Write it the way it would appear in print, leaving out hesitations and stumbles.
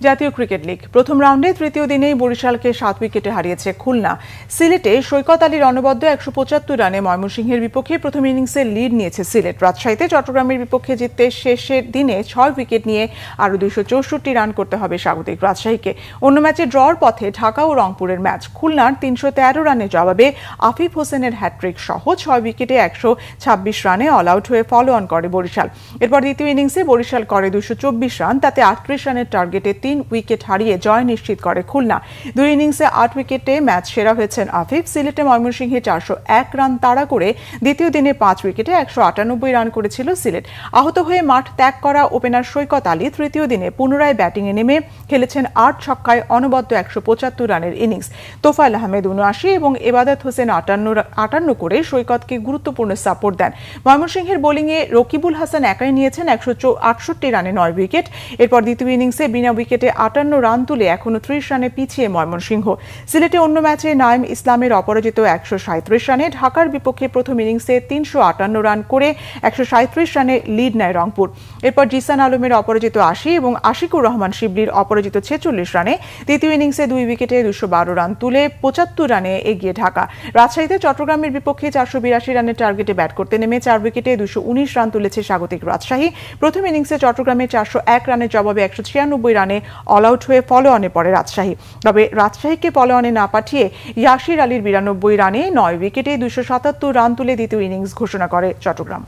জাতীয় cricket league প্রথম রাউন্ডে তৃতীয় দিনেই বরিশালকে 7 উইকেটে হারিয়েছে খুলনা। সিলেটে সৈকত আলীর অনবদ্য 175 রানে ময়মনসিংহের বিপক্ষে প্রথম ইনিংসে লিড নিয়েছে সিলেট। রাজশাহীতে চট্টগ্রামের বিপক্ষে জিততে শেষের দিনে 6 উইকেট নিয়ে আরও 264 রান করতে হবে স্বাগতিক রাজশাহীকে। অন্য ম্যাচে ড্রর পথে ঢাকা ও রংপুরের ম্যাচ। খুলনার 313 রানের জবাবে আফিফ হোসেনের হ্যাট্রিক সহ 6 উইকেটে 126 রানে অল আউট হয়ে ফলো অন করে বরিশাল। এরপর দ্বিতীয় ইনিংসে বরিশাল করে 224 রান, তাতে 38 রানের টার্গেটে 3 উইকেট হারিয়ে জয় নিশ্চিত করে খুলনা। 2 ইনিংসে 8 উইকেটে ম্যাচ সেরা হয়েছেন আফিফ। সিলেটে ময়মনসিংহে 401 রান তাড়া করে দ্বিতীয় দিনে 5 উইকেটে 198 রান করেছিল সিলেট। আহত হয়ে মাঠ ত্যাগ করা ওপেনার সৈকত আলী তৃতীয় দিনে পুনরায় ব্যাটিংয়ে নেমে খেলেছেন 8 ছক্কায় অনবদ্য 175 রানের ইনিংস। তোফায়েল আহমেদ 79 এবং এবাদত হোসেন 58 করে সৈকতকে গুরুত্বপূর্ণ সাপোর্ট দেন। ময়মনসিংহের বোলিংয়ে রকিবুল হাসান একাই নিয়েছেন 168 রানে 9 উইকেট। এরপর দ্বিতীয় ইনিংসে বিনা উইকেটে 58 রান তুলে এখনো 30 রানে পিছিয়ে ময়মনসিংহ। সিলেটে অন্য ম্যাচে নাইম ইসলামের অপরাজিত 137 রানে ঢাকার বিপক্ষে প্রথম ইনিংসে 358 রান করে 137 রানে লিড নেয় রংপুর। এরপর জিসান আলমের অপরাজিত 80 এবং আশিকুর রহমান শিবলির অপরাজিত 46 রানে দ্বিতীয় ইনিংসে 2 উইকেটে 212 রান তুলে 75 রানে এগিয়ে ঢাকা। রাজশাহীতে চট্টগ্রামের বিপক্ষে 482 রানের টার্গেটে ব্যাট করতে নেমে 4 উইকেটে 219 রান তুলেছে স্বাগতিক রাজশাহী। প্রথম ইনিংসে চট্টগ্রামে 401 রানের জবাবে 196 রানে অল আউট হয়ে ফলো অনে পড়ে রাজশাহী। তবে রাজশাহীকে ফলো অনে না পাঠিয়ে ইয়াসির আলীর 92 রানে 9 উইকেটে 277 রান তুলে দ্বিতীয় ইনিংস ঘোষণা করে চট্টগ্রাম।